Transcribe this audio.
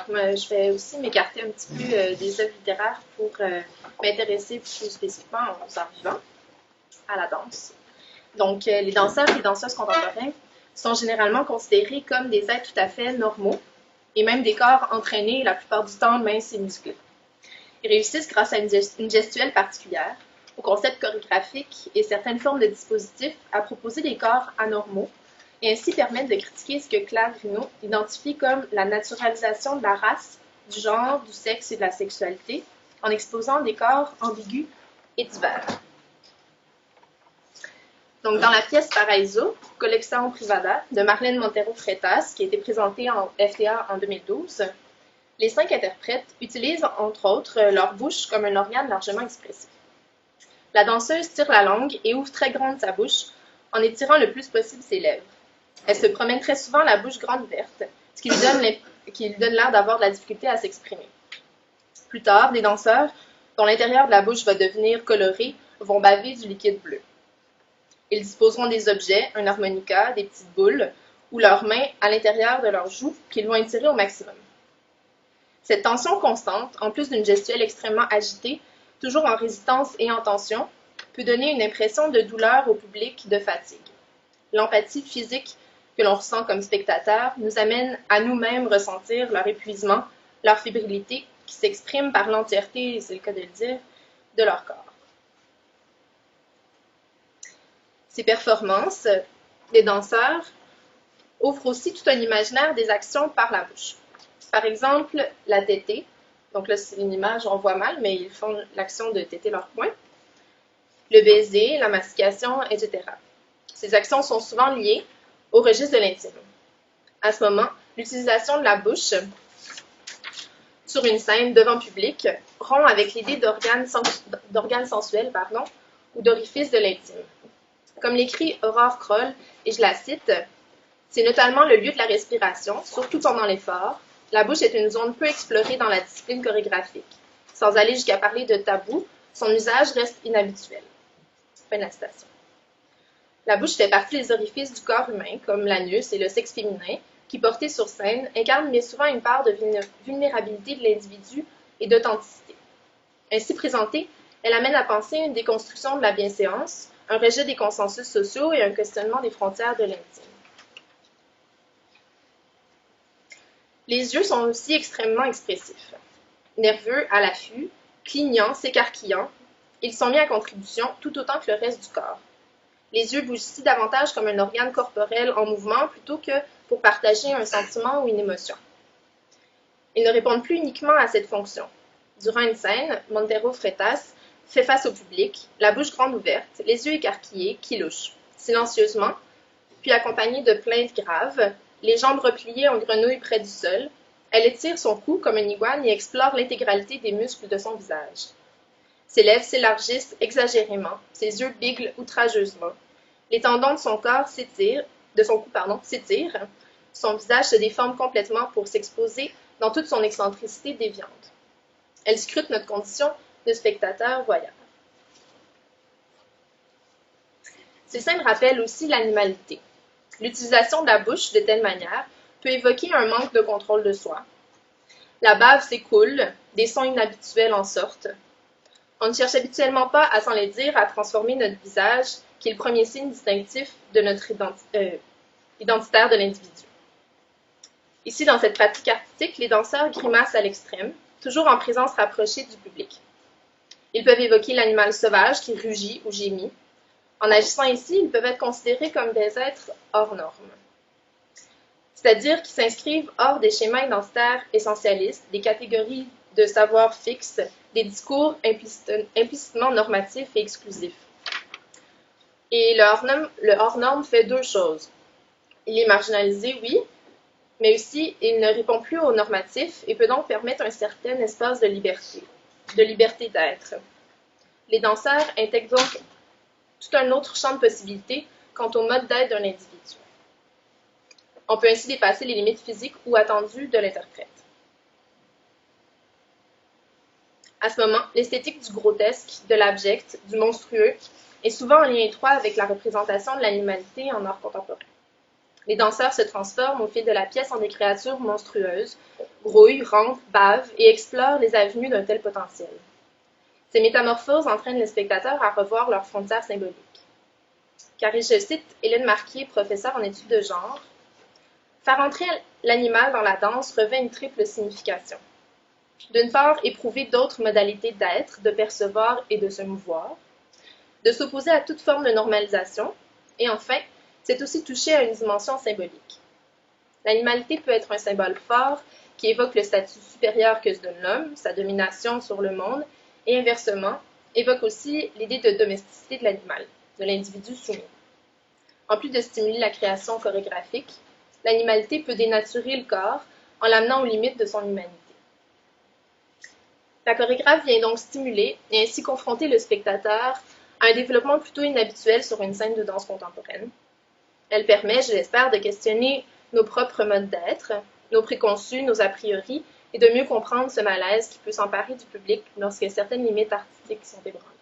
je vais aussi m'écarter un petit peu des œuvres littéraires pour m'intéresser plus spécifiquement aux arts vivants, à la danse. Donc, les danseurs et danseuses contemporains sont généralement considérés comme des êtres tout à fait normaux et même des corps entraînés, la plupart du temps minces et musclés. Ils réussissent grâce à une gestuelle particulière, au concept chorégraphique et certaines formes de dispositifs à proposer des corps anormaux et ainsi permettre de critiquer ce que Claire Gruneau identifie comme la naturalisation de la race, du genre, du sexe et de la sexualité en exposant des corps ambigus et divers. Donc, dans la pièce Paraíso, Collection Privada de Marlène Montero Freitas, qui a été présentée en FTA en 2012, les 5 interprètes utilisent, entre autres, leur bouche comme un organe largement expressif. La danseuse tire la langue et ouvre très grande sa bouche en étirant le plus possible ses lèvres. Elle se promène très souvent la bouche grande ouverte, ce qui lui donne l'air d'avoir de la difficulté à s'exprimer. Plus tard, les danseurs, dont l'intérieur de la bouche va devenir coloré, vont baver du liquide bleu. Ils disposeront des objets, un harmonica, des petites boules, ou leurs mains à l'intérieur de leurs joues qu'ils vont étirer au maximum. Cette tension constante, en plus d'une gestuelle extrêmement agitée, toujours en résistance et en tension, peut donner une impression de douleur au public, de fatigue. L'empathie physique que l'on ressent comme spectateur nous amène à nous-mêmes ressentir leur épuisement, leur fébrilité, qui s'exprime par l'entièreté, c'est le cas de le dire, de leur corps. Ces performances, les danseurs offrent aussi tout un imaginaire des actions par la bouche. Par exemple, la tétée, donc là c'est une image, on voit mal, mais ils font l'action de téter leur poing, le baiser, la mastication, etc. Ces actions sont souvent liées au registre de l'intime. À ce moment, l'utilisation de la bouche sur une scène devant public rompt avec l'idée d'organes sensuels ou d'orifices de l'intime. Comme l'écrit Aurore Kroll, et je la cite, « C'est notamment le lieu de la respiration, surtout pendant l'effort. La bouche est une zone peu explorée dans la discipline chorégraphique. Sans aller jusqu'à parler de tabou, son usage reste inhabituel. » Fin de la citation. La bouche fait partie des orifices du corps humain, comme l'anus et le sexe féminin, qui, portés sur scène, incarnent bien souvent une part de vulnérabilité de l'individu et d'authenticité. Ainsi présentée, elle amène à penser une déconstruction de la bienséance, un rejet des consensus sociaux et un questionnement des frontières de l'intime. Les yeux sont aussi extrêmement expressifs. Nerveux, à l'affût, clignants, s'écarquillant, ils sont mis à contribution tout autant que le reste du corps. Les yeux bougent ici davantage comme un organe corporel en mouvement plutôt que pour partager un sentiment ou une émotion. Ils ne répondent plus uniquement à cette fonction. Durant une scène, Montero Freitas fait face au public, la bouche grande ouverte, les yeux écarquillés, qui louchent, silencieusement, puis accompagnée de plaintes graves, les jambes repliées en grenouille près du sol, elle étire son cou comme une iguane et explore l'intégralité des muscles de son visage. Ses lèvres s'élargissent exagérément, ses yeux biglent outrageusement. Les tendons de son corps s'étirent, son visage se déforme complètement pour s'exposer dans toute son excentricité déviante. Elle scrute notre condition de spectateur voyeur. Ces scènes rappellent aussi l'animalité. L'utilisation de la bouche de telle manière peut évoquer un manque de contrôle de soi. La bave s'écoule, des sons inhabituels en sortent. On ne cherche habituellement pas, à s'en les dire, à transformer notre visage, qui est le premier signe distinctif de notre identitaire de l'individu. Ici, dans cette pratique artistique, les danseurs grimacent à l'extrême, toujours en présence rapprochée du public. Ils peuvent évoquer l'animal sauvage qui rugit ou gémit. En agissant ici, ils peuvent être considérés comme des êtres hors normes, c'est-à-dire qui s'inscrivent hors des schémas identitaires essentialistes, des catégories de savoir fixes, des discours implicitement normatifs et exclusifs. Et le hors-norme fait deux choses. Il est marginalisé, oui, mais aussi il ne répond plus aux normatifs et peut donc permettre un certain espace de liberté d'être. Les danseurs intègrent donc tout un autre champ de possibilités quant au mode d'être d'un individu. On peut ainsi dépasser les limites physiques ou attendues de l'interprète. À ce moment, l'esthétique du grotesque, de l'abject, du monstrueux est souvent en lien étroit avec la représentation de l'animalité en art contemporain. Les danseurs se transforment au fil de la pièce en des créatures monstrueuses, grouillent, rampent, bavent et explorent les avenues d'un tel potentiel. Ces métamorphoses entraînent les spectateurs à revoir leurs frontières symboliques. Car, et je cite Hélène Marquier, professeure en études de genre, « Faire entrer l'animal dans la danse revêt une triple signification. D'une part, éprouver d'autres modalités d'être, de percevoir et de se mouvoir, de s'opposer à toute forme de normalisation, et enfin, c'est aussi toucher à une dimension symbolique. L'animalité peut être un symbole fort qui évoque le statut supérieur que se donne l'homme, sa domination sur le monde, et inversement, évoque aussi l'idée de domesticité de l'animal, de l'individu soumis. En plus de stimuler la création chorégraphique, l'animalité peut dénaturer le corps en l'amenant aux limites de son humanité. La chorégraphe vient donc stimuler et ainsi confronter le spectateur à un développement plutôt inhabituel sur une scène de danse contemporaine. Elle permet, je l'espère, de questionner nos propres modes d'être, nos préconçus, nos a priori, et de mieux comprendre ce malaise qui peut s'emparer du public lorsque certaines limites artistiques sont ébranlées.